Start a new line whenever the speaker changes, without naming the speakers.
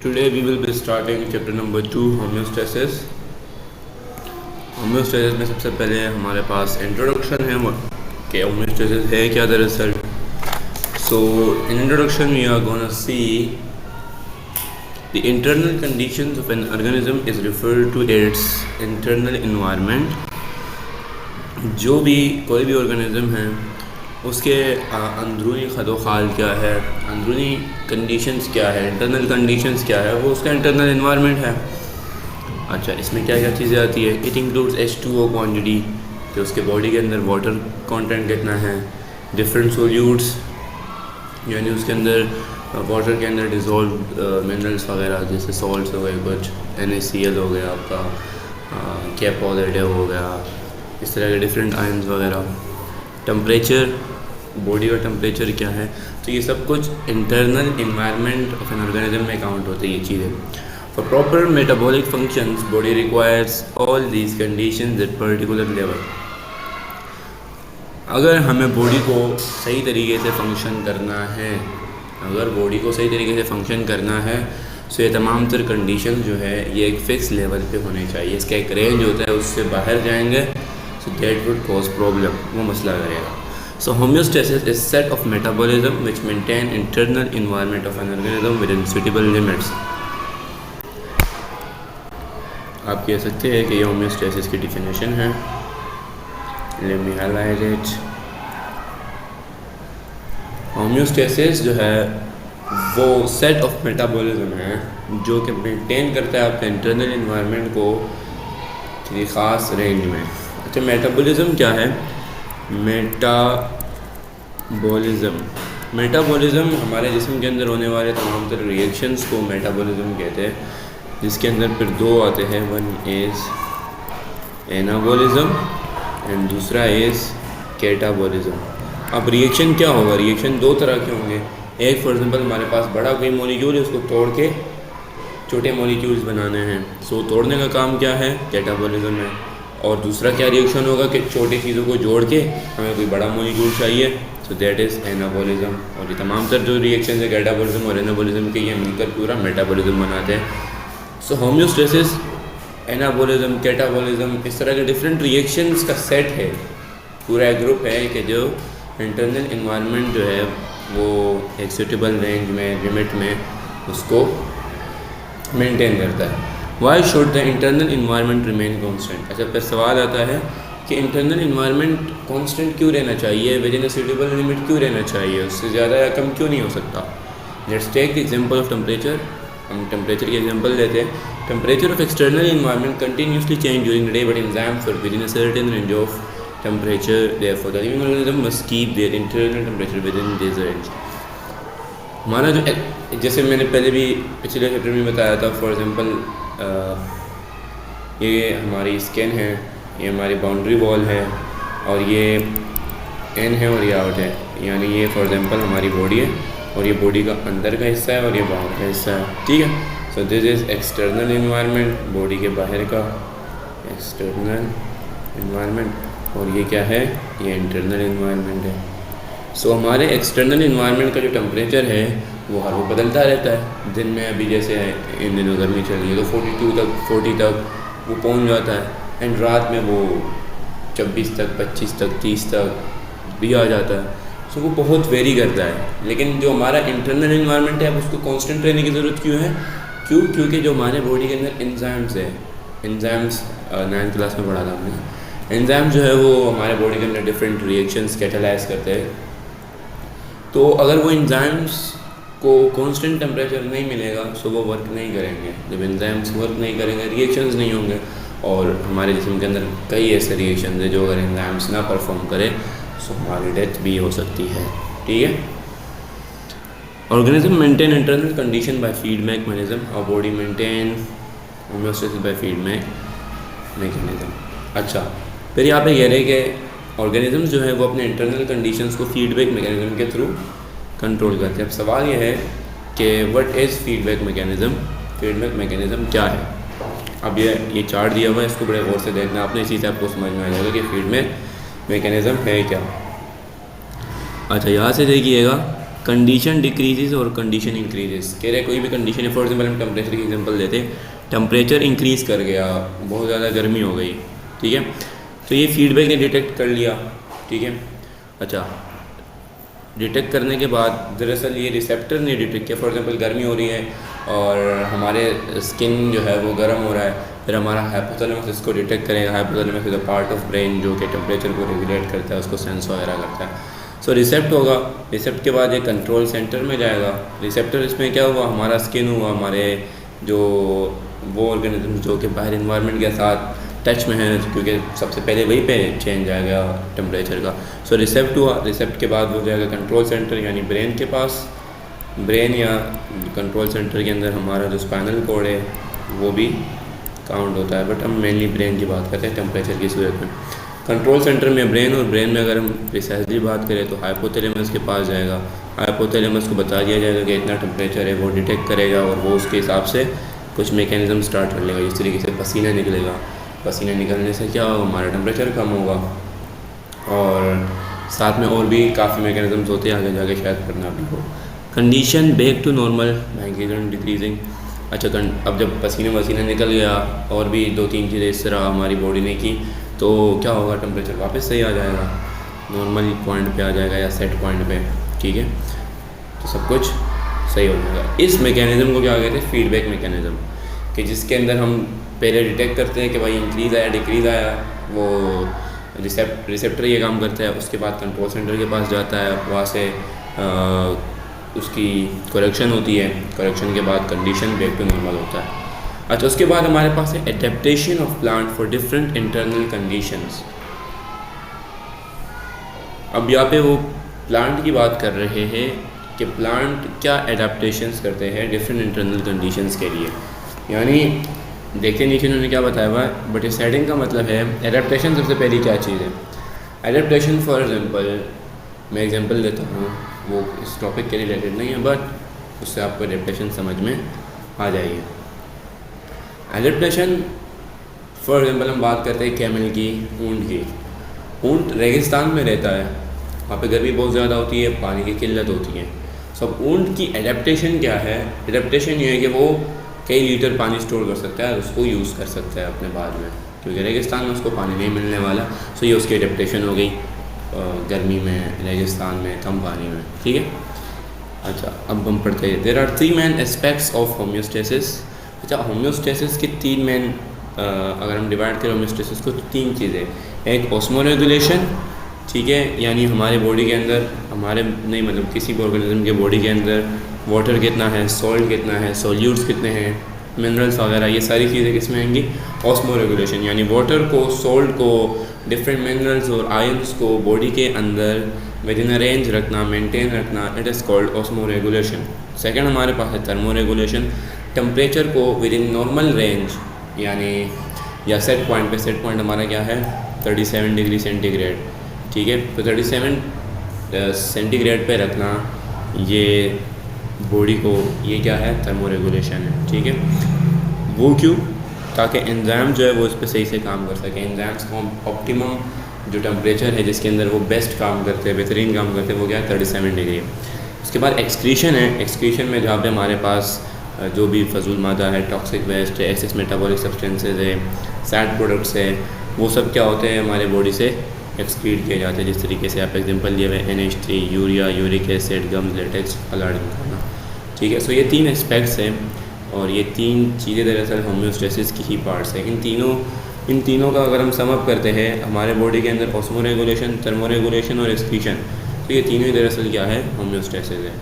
Today we will be starting chapter number 2 homeostasis. Homeostasis में सबसे पहले हमारे पास इंट्रोडक्शन है कि होम्योस्टेसिस है क्या दरअसल. So in introduction we are gonna see the internal conditions of an organism is referred to its internal environment. जो भी कोई भी ऑर्गेनिज्म है उसके अंदरूनी खदोखाल क्या है, अंदरूनी कंडीशंस क्या है, इंटरनल कंडीशंस क्या है, वो उसका इंटरनल एनवायरनमेंट है. अच्छा, इसमें क्या क्या चीज़ें आती है. इट इंक्लूड्स H2O क्वांटिटी, कि उसके बॉडी के अंदर वाटर कंटेंट कितना है, डिफरेंट सोल्यूट्स यानी उसके अंदर वाटर के अंदर डिज़ोल्व मिनरल्स वगैरह जैसे सॉल्ट्स हो गए, कुछ NaCl हो गया, आपका के पॉजिटिव हो गया, इस तरह के डिफरेंट आयन्स वगैरह. टेम्परेचर, बॉडी का टेम्परेचर क्या है, तो ये सब कुछ internal environment of an organism में काउंट होते हैं ये चीज़ें. For proper metabolic functions body requires all these conditions at particular level. अगर हमें बॉडी को सही तरीके से फंक्शन करना है, अगर बॉडी को सही तरीके से फंक्शन करना है तो ये तमाम तर कंडीशन जो है ये एक फ़िक्स लेवल पे होने चाहिए. इसका एक रेंज होता है, उससे बाहर जाएंगे so that would cause problem, वो मसला करेगा. So homeostasis is set of metabolism which maintain internal environment of an organism within suitable limits. आप कह सकते हैं कि ये होम्योस्टेसिस की डिफिनेशन है. Let me highlight it. Homeostasis जो है वो सेट ऑफ मेटाबॉलिज्म है जो कि मेंटेन करता है आपके इंटरनल इन्वायरमेंट को किसी ख़ास रेंज में. अच्छा, मेटाबॉलिज्म क्या है. मेटाबॉलिज्म हमारे जिस्म के अंदर होने वाले तमाम तरह रिएक्शंस को मेटाबॉलिज्म कहते हैं, जिसके अंदर फिर दो आते हैं. वन इज़ एनाबॉलिज्म एंड दूसरा इज़ कैटाबॉलिज्म. अब रिएक्शन क्या होगा, रिएक्शन दो तरह के होंगे. एक फॉर एग्जांपल हमारे पास बड़ा कोई मॉलिक्यूल है, उसको तोड़ के छोटे मॉलिक्यूल्स बनाने हैं. सो तोड़ने का काम क्या है, कैटाबॉलिज्म है. और दूसरा क्या रिएक्शन होगा कि छोटी चीज़ों को जोड़ के हमें कोई बड़ा मॉलिक्यूल चाहिए, सो दैट इज़ एनाबॉलिज्म. और ये तमाम तर जो रिएक्शन है कैटाबॉलिज्म और एनाबॉलिज्म के, ये मिलकर पूरा मेटाबॉलिज्म बनाते हैं. सो होम्योस्टेसिस, एनाबॉलिज्म, कैटाबॉलिज्म, इस तरह के डिफरेंट रिएक्शंस का सेट है, पूरा एक ग्रुप है कि जो इंटरनल इन्वायरमेंट जो है वो एक सूटेबल रेंज में, लिमिट में उसको मेंटेन करता है. Why should the internal environment remain constant. अच्छा, फिर सवाल आता है कि इंटरनल इन्वायरमेंट कॉन्स्टेंट क्यों रहना चाहिए, with in a suitable limit क्यों रहना चाहिए, उससे ज़्यादा या कम क्यों नहीं हो सकता. Let's take the example of temperature. हम टेम्परेचर की एग्जांपल लेते हैं. Temperature of external environment continuously change during the day, but enzymes are within a certain range of temperature. Therefore the living organism must keep their internal temperature within this range. हमारा जो, जैसे मैंने पहले भी पिछले chapter में बताया था, फॉर एग्जांपल ये हमारी स्किन है, ये हमारी बाउंड्री वॉल है, और ये इन है और ये आउट है. यानी ये फॉर एग्जांपल हमारी बॉडी है और ये बॉडी का अंदर का हिस्सा है और ये बाहर का हिस्सा है. ठीक है. So this is external environment, body के बाहर का एक्सटर्नल इन्वायरमेंट, और ये क्या है, ये इंटरनल इन्वायरमेंट है. सो हमारे एक्सटर्नल इन्वायरमेंट का जो टेम्परेचर है वो हर वो बदलता रहता है. दिन में अभी जैसे इन दिनों गर्मी चल रही है तो 42 तक, 40 तक वो पहुंच जाता है, एंड रात में वो 26 तक, 25 तक, 30 तक भी आ जाता है. सो वो बहुत वेरी करता है. लेकिन जो हमारा इंटरनल इन्वायरमेंट है उसको कांस्टेंट रहने की ज़रूरत क्यों है, क्योंकि जो हमारे बॉडी के अंदर एंजाइम्स है, एंजाइम्स 9th क्लास में पढ़ा था हमने. एंजाइम जो है वो हमारे बॉडी के अंदर डिफरेंट रिएक्शंस कैटालाइज करते हैं. तो अगर वो एंजाइम्स को कांस्टेंट टेम्परेचर नहीं मिलेगा सो वो वर्क नहीं करेंगे. जब एंजाइम्स वर्क नहीं करेंगे, रिएक्शंस नहीं होंगे, और हमारे जिस्म के अंदर कई ऐसे रिएक्शंस हैं जो अगर एंजाइम्स ना परफॉर्म करें सो हमारी डेथ भी हो सकती है. ठीक है. Organism maintain internal condition by feedback mechanism. और body maintain homeostasis by feedback mechanism. अच्छा, फिर यहाँ पे कह रहे हैं कि ऑर्गेनिज्म जो है वो अपने इंटरनल कंडीशंस को फीडबैक मैकेनिज्म के थ्रू कंट्रोल करते हैं. अब सवाल ये है कि what is feedback mechanism. Feedback mechanism क्या है. अब ये चार्ट दिया हुआ है, इसको बड़े गौर से देखना आपने, इसी से आपको समझ में आ जाएगा कि फीडबैक मैकेनिज्म है क्या. अच्छा, यहाँ से देखिएगा कंडीशन डिक्रीजेज और कंडीशन इंक्रीजेज कह रहे कोई भी कंडीशन है। फॉर एग्जांपल हम टेम्परेचर की एग्जांपल देते हैं, टेम्परेचर इंक्रीज़ कर गया, बहुत ज़्यादा गर्मी हो गई, ठीक है, तो ये फीडबैक ने डिटेक्ट कर लिया, ठीक है। अच्छा, डिटेक्ट करने के बाद दरअसल ये रिसेप्टर ने डिटेक्ट किया, फॉर एग्जांपल गर्मी हो रही है और हमारे स्किन जो है वो गर्म हो रहा है, फिर हमारा हाइपोथैलेमस इसको डिटेक्ट करेगा। Hypothalamus is a part of brain जो कि टेम्परेचर को रेगुलेट करता है, उसको सेंस वगैरह करता है। सो रिसेप्ट होगा, रिसेप्ट के बाद ये कंट्रोल सेंटर में जाएगा। रिसेप्टर इसमें क्या हुआ, हमारा स्किन हुआ, हमारे जो वो ऑर्गेनिज्म जो कि बाहर इन्वायरमेंट के साथ टच में है, क्योंकि सबसे पहले वहीं पे चेंज आएगा टेम्परेचर का। सो रिसेप्ट हुआ, रिसेप्ट के बाद वो जाएगा कंट्रोल सेंटर यानी ब्रेन के पास। ब्रेन या कंट्रोल सेंटर के अंदर हमारा जो स्पाइनल कॉर्ड है वो भी काउंट होता है, बट हम मेनली ब्रेन की बात करते हैं टेम्परेचर की सूरत में। कंट्रोल सेंटर में ब्रेन, और ब्रेन में अगर हम प्रिसाइजली बात करें तो हाइपोथैलेमस के पास जाएगा। हाइपोथैलेमस को बता दिया जाएगा कि इतना टेम्परेचर है, वो डिटेक्ट करेगा और वो उसके हिसाब से कुछ मैकेनिज़्म स्टार्ट कर लेगा। जिस तरीके से पसीना निकलेगा, पसीना निकलने से क्या होगा, हमारा टेम्परेचर कम होगा, और साथ में और भी काफ़ी मैकेनिज़म्स होते हैं, आगे जाके शायद पढ़ना भी हो। Condition back to normal, migration decreasing. अच्छा, अब जब पसीना वसीना निकल गया और भी 2-3 चीज़ें इस तरह हमारी बॉडी ने की, तो क्या होगा, टेम्परेचर वापस सही आ जाएगा, नॉर्मल पॉइंट पे आ जाएगा या सेट पॉइंट पे, ठीक है, तो सब कुछ सही हो जाएगा। इस मैकेनिज़्म को क्या कहते हैं, फीडबैक मैकेनिज़्म, कि जिसके अंदर हम पहले डिटेक्ट करते हैं कि भाई इंक्रीज़ आया डिक्रीज़ आया, वो रिसेप्टर ये काम करता है। उसके बाद कंट्रोल सेंटर के पास जाता है, वहाँ से उसकी करेक्शन होती है, करेक्शन के बाद कंडीशन बैक टू नॉर्मल होता है। अच्छा, उसके बाद हमारे पास है adaptation of plant for different internal conditions. अब यहाँ पे वो प्लांट की बात कर रहे हैं कि प्लांट क्या एडेप्टेशंस करते हैं डिफरेंट इंटरनल कंडीशंस के लिए। यानी देखते नीचे उन्होंने क्या बताया हुआ है, बट इस हेडिंग का मतलब है एडेप्टेशन सबसे पहली क्या चीज़ है। एडेप्टेशन फॉर एग्जांपल, मैं एग्जांपल देता हूँ, वो इस टॉपिक के रिलेटेड नहीं है, बट उससे आपको एडेप्टेशन समझ में आ जाएगी। एडेप्टेशन फॉर एग्जांपल हम बात करते हैं कैमल की, ऊँट की। ऊँट रेगिस्तान में रहता है, वहाँ पे गर्मी बहुत ज़्यादा होती है, पानी की किल्लत होती है। सब ऊँट की एडेप्टेशन क्या है, एडेप्टेशन ये है कि वो कई लीटर पानी स्टोर कर सकता है और उसको यूज़ कर सकता है अपने बाद में, क्योंकि रेगिस्तान में उसको पानी नहीं मिलने वाला। सो ये उसकी एडेप्टेशन हो गई गर्मी में, रेगिस्तान में, कम पानी में, ठीक है। अच्छा, अब हम पढ़ते हैं, there are 3 main aspects of homeostasis. अच्छा, होम्योस्टेसिस के 3 मेन, अगर हम डिवाइड करें होम्योस्टेसिस को तो 3 चीज़ें, एक ऑस्मोरेगुलेशन, ठीक है, यानी हमारे बॉडी के अंदर, हमारे नहीं मतलब किसी भी ऑर्गेनिज्म के बॉडी के अंदर वाटर कितना है, सॉल्ट कितना है, सॉल्यूट्स कितने हैं, मिनरल्स वगैरह, ये सारी चीज़ें किस में आएंगी, ऑस्मोरेगुलेशन, यानी वाटर को, सॉल्ट को, डिफरेंट मिनरल्स और आयंस को बॉडी के अंदर विद इन अ रेंज रखना, मेंटेन रखना, it is called osmoregulation. Second हमारे पास है थर्मोरेगुलेशन, टेम्परेचर को विद इन नॉर्मल रेंज यानी या सेट पॉइंट पे, सेट पॉइंट हमारा क्या है 37 डिग्री सेंटीग्रेड, ठीक है, तो 37 सेंटीग्रेड पे रखना ये बॉडी को, ये क्या है, थर्मोरेगुलेशन है, ठीक है। वो क्यों, ताकि एंजाइम जो है वो इस पर सही से काम कर सके। एंजाइम्स को ऑप्टिमम जो टेम्परेचर है जिसके अंदर वो बेस्ट काम करते हैं, बेहतरीन काम करते हैं, वो क्या है 37 डिग्री। उसके बाद एक्सक्रीशन है, एक्सक्रीशन में जहाँ पे हमारे पास जो भी फजूल मादा है, टॉक्सिक वेस्ट है, एक्सेस मेटाबॉलिक सब्सटेंसेज है, सैड प्रोडक्ट्स है, वो सब क्या होते हैं हमारे बॉडी से एक्सक्रीट किए जाते हैं। जिस तरीके से आप एग्जांपल दिए हुए NH3, urea, uric acid, gums, latex, अलार्डिन करना, ठीक है। सो ये 3 एस्पेक्ट्स हैं और ये 3 चीज़ें दरअसल होम्योस्टेसिस की ही पार्ट्स हैं। इन तीनों का अगर हम सम अप करते हैं हमारे बॉडी के अंदर ऑस्मोरेगुलेशन, थर्मोरेगुलेशन और एक्सक्रीशन, तो ये तीनों ही दरअसल क्या है, होम्योस्टेसिस है।